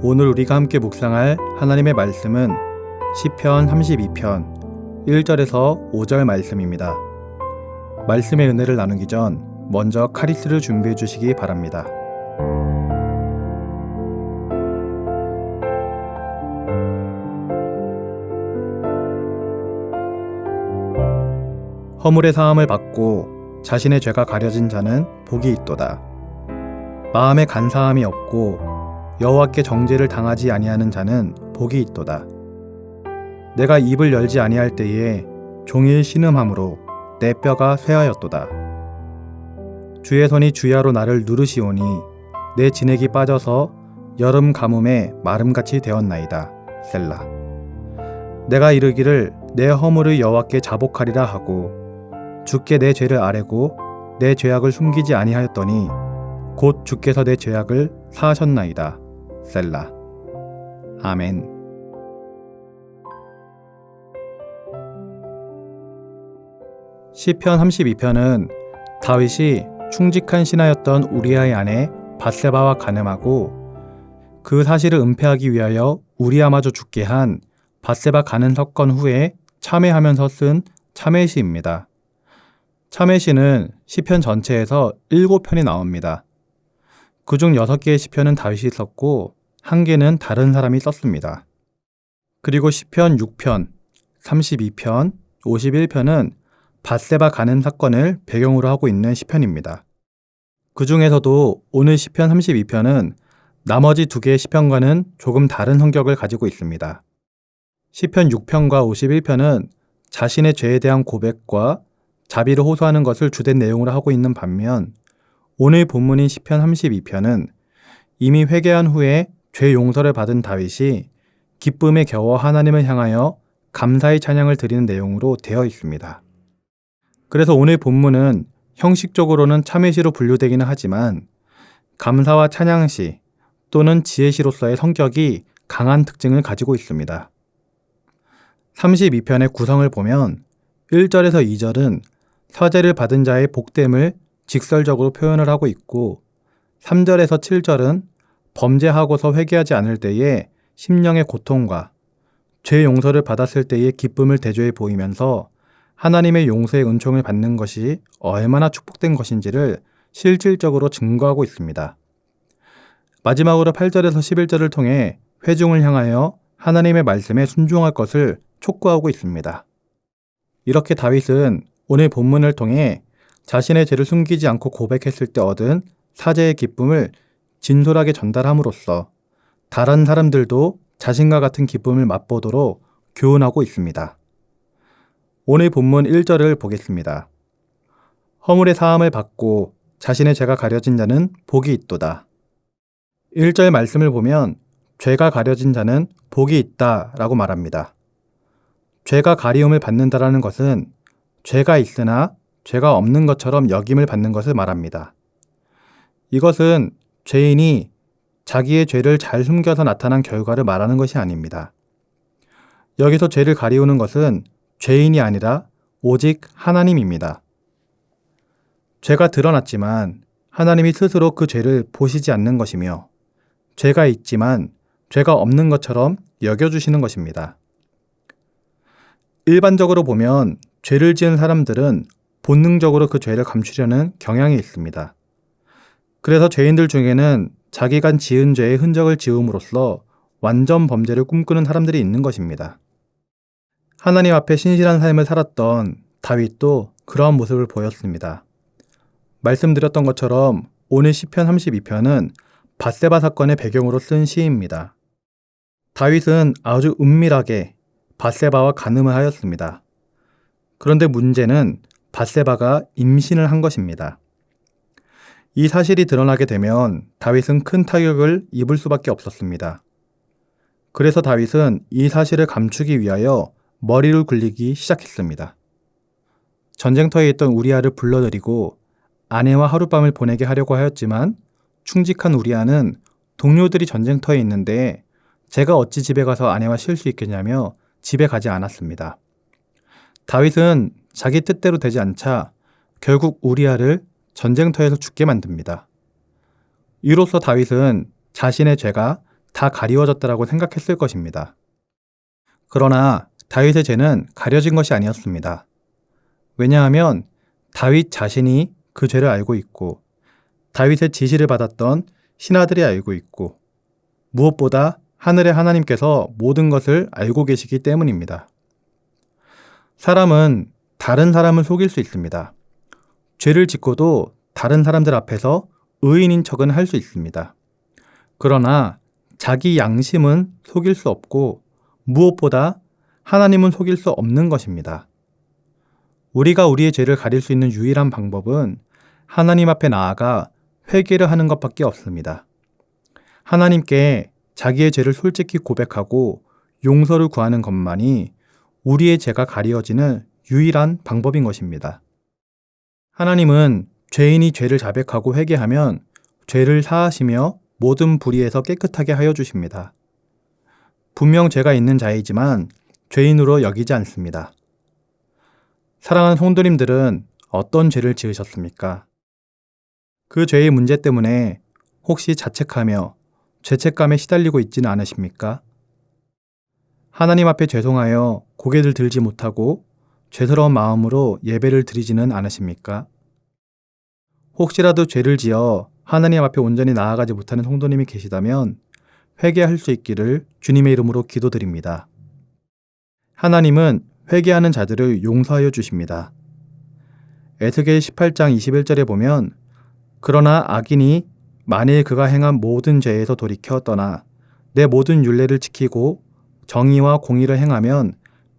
오늘 우리가 함께 묵상할 하나님의 말씀은 시편 32편 1절에서 5절 말씀입니다. 말씀의 은혜를 나누기 전 먼저 카리스를 준비해 주시기 바랍니다. 허물의 사함을 받고 자신의 죄가 가려진 자는 복이 있도다. 마음에 간사함이 없고 여호와께 정죄를 당하지 아니하는 자는 복이 있도다. 내가 입을 열지 아니할 때에 종일 신음함으로 내 뼈가 쇠하였도다. 주의 손이 주야로 나를 누르시오니 내 진액이 빠져서 여름 가뭄에 마름같이 되었나이다. 셀라. 내가 이르기를 내 허물을 여호와께 자복하리라 하고 주께 내 죄를 아뢰고 내 죄악을 숨기지 아니하였더니 곧 주께서 내 죄악을 사하셨나이다. 셀라. 아멘. 시편 32편은 다윗이 충직한 신하였던 우리아의 아내 밧세바와 간음하고 그 사실을 은폐하기 위하여 우리아마저 죽게 한 밧세바 간음 사건 후에 참회하면서 쓴 참회시입니다. 참회시는 시편 전체에서 7편이 나옵니다. 그중 6개의 시편은 다윗이 썼고 1개는 다른 사람이 썼습니다. 그리고 시편 6편, 32편, 51편은 밧세바 간음 사건을 배경으로 하고 있는 시편입니다. 그 중에서도 오늘 시편 32편은 나머지 2개의 시편과는 조금 다른 성격을 가지고 있습니다. 시편 6편과 51편은 자신의 죄에 대한 고백과 자비를 호소하는 것을 주된 내용으로 하고 있는 반면 오늘 본문인 시편 32편은 이미 회개한 후에 죄 용서를 받은 다윗이 기쁨에 겨워 하나님을 향하여 감사의 찬양을 드리는 내용으로 되어 있습니다. 그래서 오늘 본문은 형식적으로는 참회시로 분류되기는 하지만 감사와 찬양시 또는 지혜시로서의 성격이 강한 특징을 가지고 있습니다. 32편의 구성을 보면 1절에서 2절은 사죄를 받은 자의 복됨을 직설적으로 표현을 하고 있고 3절에서 7절은 범죄하고서 회개하지 않을 때의 심령의 고통과 죄 용서를 받았을 때의 기쁨을 대조해 보이면서 하나님의 용서의 은총을 받는 것이 얼마나 축복된 것인지를 실질적으로 증거하고 있습니다. 마지막으로 8절에서 11절을 통해 회중을 향하여 하나님의 말씀에 순종할 것을 촉구하고 있습니다. 이렇게 다윗은 오늘 본문을 통해 자신의 죄를 숨기지 않고 고백했을 때 얻은 사죄의 기쁨을 진솔하게 전달함으로써 다른 사람들도 자신과 같은 기쁨을 맛보도록 교훈하고 있습니다. 오늘 본문 1절을 보겠습니다. 허물의 사함을 받고 자신의 죄가 가려진 자는 복이 있도다. 1절 말씀을 보면 죄가 가려진 자는 복이 있다 라고 말합니다. 죄가 가리움을 받는다라는 것은 죄가 있으나 죄가 없는 것처럼 여김을 받는 것을 말합니다. 이것은 죄인이 자기의 죄를 잘 숨겨서 나타난 결과를 말하는 것이 아닙니다. 여기서 죄를 가리우는 것은 죄인이 아니라 오직 하나님입니다. 죄가 드러났지만 하나님이 스스로 그 죄를 보시지 않는 것이며 죄가 있지만 죄가 없는 것처럼 여겨주시는 것입니다. 일반적으로 보면 죄를 지은 사람들은 본능적으로 그 죄를 감추려는 경향이 있습니다. 그래서 죄인들 중에는 자기가 지은 죄의 흔적을 지움으로써 완전 범죄를 꿈꾸는 사람들이 있는 것입니다. 하나님 앞에 신실한 삶을 살았던 다윗도 그러한 모습을 보였습니다. 말씀드렸던 것처럼 오늘 시편 32편은 밧세바 사건의 배경으로 쓴 시입니다. 다윗은 아주 은밀하게 밧세바와 간음을 하였습니다. 그런데 문제는 밧세바가 임신을 한 것입니다. 이 사실이 드러나게 되면 다윗은 큰 타격을 입을 수밖에 없었습니다. 그래서 다윗은 이 사실을 감추기 위하여 머리를 굴리기 시작했습니다. 전쟁터에 있던 우리아를 불러들이고 아내와 하룻밤을 보내게 하려고 하였지만 충직한 우리아는 동료들이 전쟁터에 있는데 제가 어찌 집에 가서 아내와 쉴 수 있겠냐며 집에 가지 않았습니다. 다윗은 자기 뜻대로 되지 않자 결국 우리아를 전쟁터에서 죽게 만듭니다. 이로써 다윗은 자신의 죄가 다 가리워졌다라고 생각했을 것입니다. 그러나 다윗의 죄는 가려진 것이 아니었습니다. 왜냐하면 다윗 자신이 그 죄를 알고 있고 다윗의 지시를 받았던 신하들이 알고 있고 무엇보다 하늘의 하나님께서 모든 것을 알고 계시기 때문입니다. 사람은 다른 사람을 속일 수 있습니다. 죄를 짓고도 다른 사람들 앞에서 의인인 척은 할 수 있습니다. 그러나 자기 양심은 속일 수 없고 무엇보다 하나님은 속일 수 없는 것입니다. 우리가 우리의 죄를 가릴 수 있는 유일한 방법은 하나님 앞에 나아가 회개를 하는 것밖에 없습니다. 하나님께 자기의 죄를 솔직히 고백하고 용서를 구하는 것만이 우리의 죄가 가리워지는 유일한 방법인 것입니다. 하나님은 죄인이 죄를 자백하고 회개하면 죄를 사하시며 모든 불의에서 깨끗하게 하여 주십니다. 분명 죄가 있는 자이지만 죄인으로 여기지 않습니다. 사랑하는 성도님들은 어떤 죄를 지으셨습니까? 그 죄의 문제 때문에 혹시 자책하며 죄책감에 시달리고 있지는 않으십니까? 하나님 앞에 죄송하여 고개를 들지 못하고 죄스러운 마음으로 예배를 드리지는 않으십니까? 혹시라도 죄를 지어 하나님 앞에 온전히 나아가지 못하는 성도님이 계시다면 회개할 수 있기를 주님의 이름으로 기도드립니다. 하나님은 회개하는 자들을 용서하여 주십니다. 에스겔 18장 21절에 보면 그러나 악인이 만일 그가 행한 모든 죄에서 돌이켜 떠나 내 모든 율례를 지키고 정의와 공의를 행하면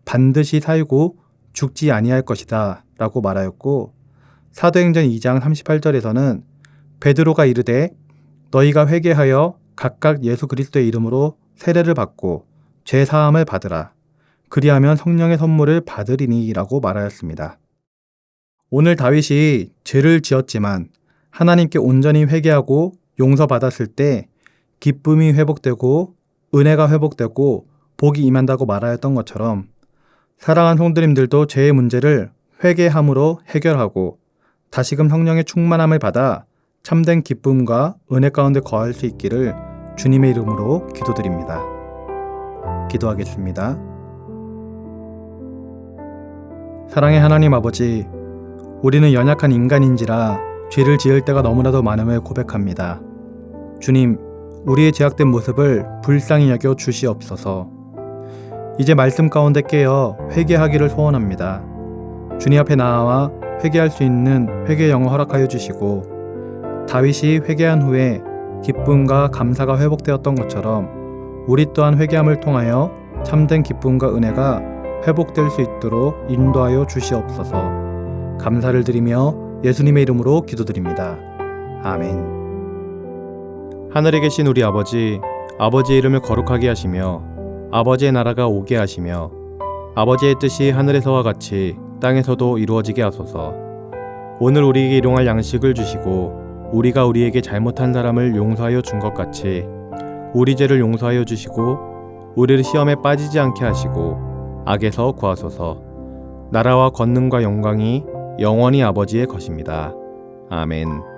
반드시 살고 죽지 아니할 것이다 라고 말하였고 사도행전 2장 38절에서는 베드로가 이르되 너희가 회개하여 각각 예수 그리스도의 이름으로 세례를 받고 죄 사함을 받으라. 그리하면 성령의 선물을 받으리니 라고 말하였습니다. 오늘 다윗이 죄를 지었지만 하나님께 온전히 회개하고 용서받았을 때 기쁨이 회복되고 은혜가 회복되고 복이 임한다고 말하였던 것처럼 사랑하는 성도님들도 죄의 문제를 회개함으로 해결하고 다시금 성령의 충만함을 받아 참된 기쁨과 은혜 가운데 거할 수 있기를 주님의 이름으로 기도드립니다. 기도하겠습니다. 사랑의 하나님 아버지, 우리는 연약한 인간인지라 죄를 지을 때가 너무나도 많음을 고백합니다. 주님, 우리의 죄악된 모습을 불쌍히 여겨 주시옵소서. 이제 말씀 가운데 깨어 회개하기를 소원합니다. 주님 앞에 나아와 회개할 수 있는 회개 영을 허락하여 주시고 다윗이 회개한 후에 기쁨과 감사가 회복되었던 것처럼 우리 또한 회개함을 통하여 참된 기쁨과 은혜가 회복될 수 있도록 인도하여 주시옵소서. 감사를 드리며 예수님의 이름으로 기도드립니다. 아멘. 하늘에 계신 우리 아버지, 아버지의 이름을 거룩하게 하시며 아버지의 나라가 오게 하시며 아버지의 뜻이 하늘에서와 같이 땅에서도 이루어지게 하소서. 오늘 우리에게 일용할 양식을 주시고 우리가 우리에게 잘못한 사람을 용서하여 준 것 같이 우리 죄를 용서하여 주시고 우리를 시험에 빠지지 않게 하시고 악에서 구하소서. 나라와 권능과 영광이 영원히 아버지의 것입니다. 아멘.